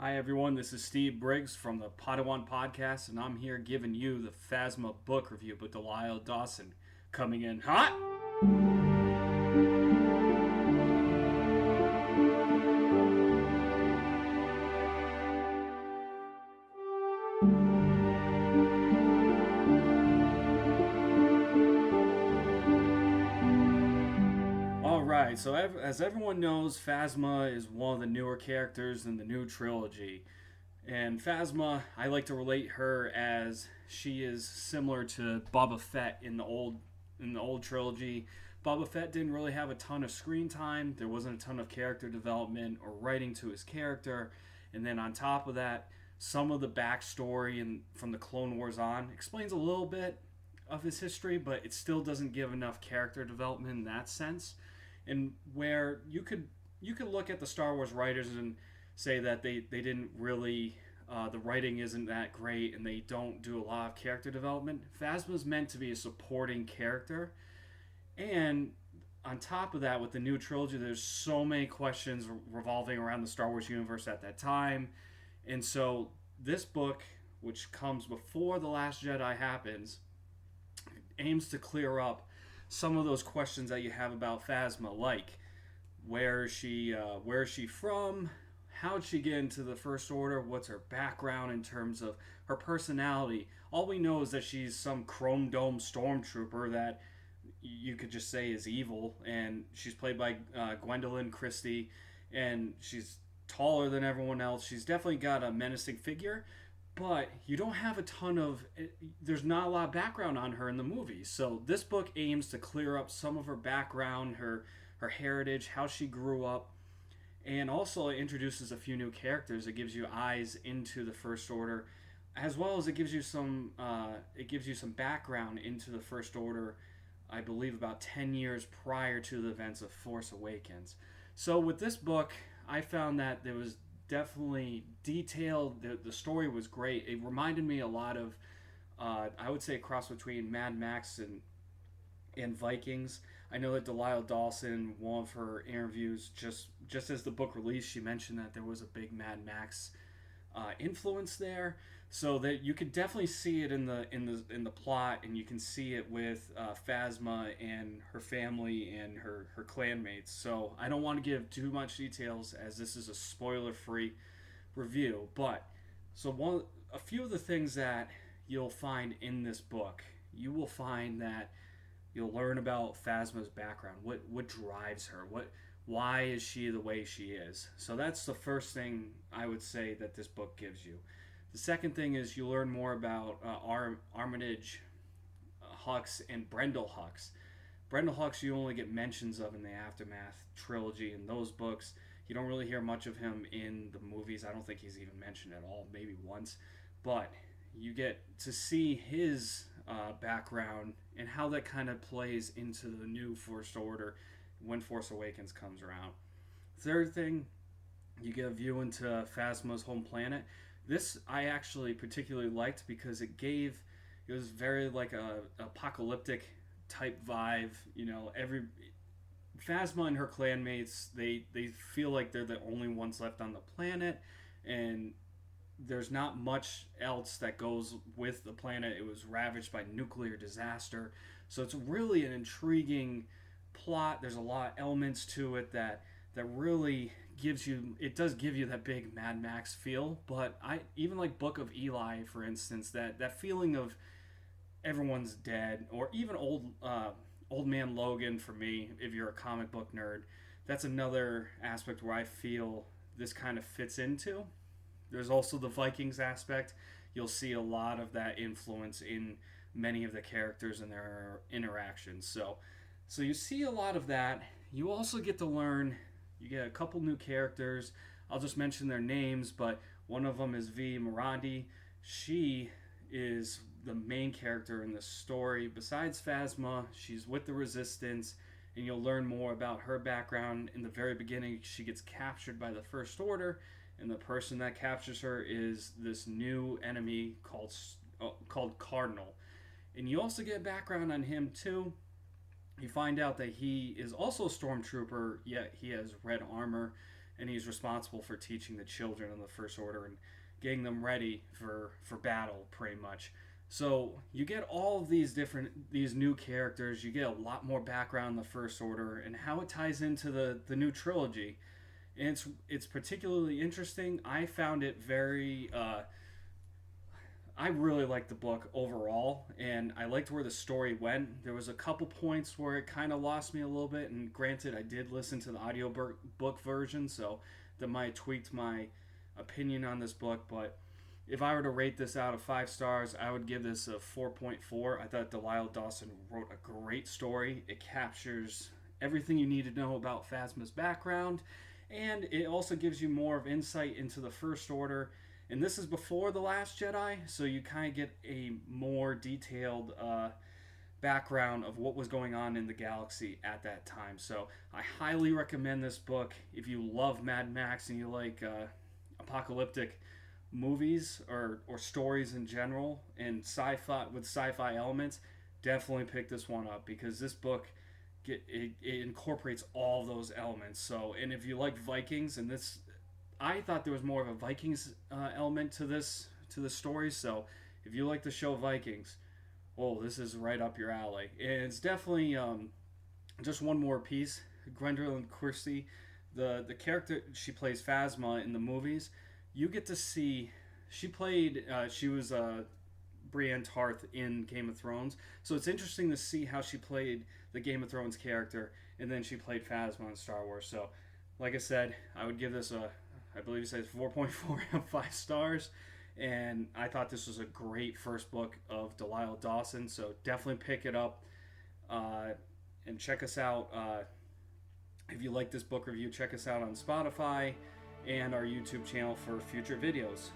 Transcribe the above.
Hi everyone, this is Steve Briggs from the Podawan podcast, and I'm here giving you the Phasma book review with Delilah Dawson coming in hot. Alright, so as everyone knows, Phasma is one of the newer characters in the new trilogy. And Phasma, I like to relate her as she is similar to Boba Fett in the old trilogy. Boba Fett didn't really have a ton of screen time. There wasn't a ton of character development or writing to his character. And then on top of that, some of the backstory and from the Clone Wars on explains a little bit of his history, but it still doesn't give enough character development in that sense. And where you could look at the Star Wars writers and say that they didn't really the writing isn't that great and they don't do a lot of character development. Phasma's meant to be a supporting character, and on top of that, with the new trilogy, there's so many questions revolving around the Star Wars universe at that time, and so this book, which comes before the Last Jedi happens, aims to clear up some of those questions that you have about Phasma, like where is she from? How'd she get into the First Order? What's her background in terms of her personality? All we know is that she's some chrome dome stormtrooper that you could just say is evil, and she's played by Gwendolyn Christie, and she's taller than everyone else. She's definitely got a menacing figure, but you don't have a ton of. There's not a lot of background on her in the movie, so this book aims to clear up some of her background, her heritage, how she grew up, and also it introduces a few new characters. It gives you eyes into the First Order, as well as it gives you some background into the First Order. I believe about 10 years prior to the events of Force Awakens. So with this book, I found that there was definitely detailed. The story was great. It reminded me a lot of, I would say, a cross between Mad Max and Vikings. I know that Delilah Dawson, one of her interviews, just as the book released, she mentioned that there was a big Mad Max influence there, so that you could definitely see it in the plot, and you can see it with Phasma and her family and her clanmates. So I don't want to give too much details as this is a spoiler-free review, but a few of the things that you'll find in this book, you will find that you'll learn about Phasma's background. What drives her? Why is she the way she is? So that's the first thing I would say that this book gives you. The second thing is you learn more about Armitage Hux and Brendel Hux. Brendel Hux you only get mentions of in the Aftermath trilogy in those books. You don't really hear much of him in the movies. I don't think he's even mentioned at all, maybe once. But you get to see his background and how that kind of plays into the new First Order when Force Awakens comes around. Third thing, you get a view into Phasma's home planet. This I actually particularly liked because it was very like a apocalyptic type vibe. Every Phasma and her clanmates, they feel like they're the only ones left on the planet, and there's not much else that goes with the planet. It was ravaged by nuclear disaster. So it's really an intriguing plot. There's a lot of elements to it that really does give you that big Mad Max feel. But I even like Book of Eli, for instance, that feeling of everyone's dead, or even old man Logan for me, if you're a comic book nerd. That's another aspect where I feel this kind of fits into. There's also the Vikings aspect. You'll see a lot of that influence in many of the characters and their interactions. So you see a lot of that. You also get to learn. You get a couple new characters. I'll just mention their names, but one of them is V. Morandi. She is the main character in the story. Besides Phasma, she's with the Resistance, and you'll learn more about her background. In the very beginning, she gets captured by the First Order, and the person that captures her is this new enemy called Cardinal. And you also get background on him too. You find out that he is also a stormtrooper, yet he has red armor, and he's responsible for teaching the children in the First Order and getting them ready for battle, pretty much. So you get all of these new characters. You get a lot more background in the First Order and how it ties into the new trilogy. And it's particularly interesting. I found it very. I really liked the book overall, and I liked where the story went. There was a couple points where it kind of lost me a little bit, and granted, I did listen to the audiobook version, so that might have tweaked my opinion on this book. But if I were to rate this out of 5 stars, I would give this a 4.4. I thought Delilah Dawson wrote a great story. It captures everything you need to know about Phasma's background, and it also gives you more of insight into the First Order. And this is before The Last Jedi, so you kind of get a more detailed background of what was going on in the galaxy at that time. So I highly recommend this book if you love Mad Max and you like apocalyptic movies or stories in general and sci-fi elements. Definitely pick this one up because this book it incorporates all those elements. So, and if you like Vikings, and this, I thought there was more of a Vikings element to the story. So if you like the show Vikings, oh, this is right up your alley. And it's definitely just one more piece. Gwendolyn Christie, the character she plays Phasma in the movies, you get to see. She was Brienne Tarth in Game of Thrones, so it's interesting to see how she played the Game of Thrones character, and then she played Phasma in Star Wars. So, like I said, I would give this I believe it says 4.4 out of 5 stars, and I thought this was a great first book of Delilah Dawson. So definitely pick it up and check us out. If you like this book review, check us out on Spotify and our YouTube channel for future videos.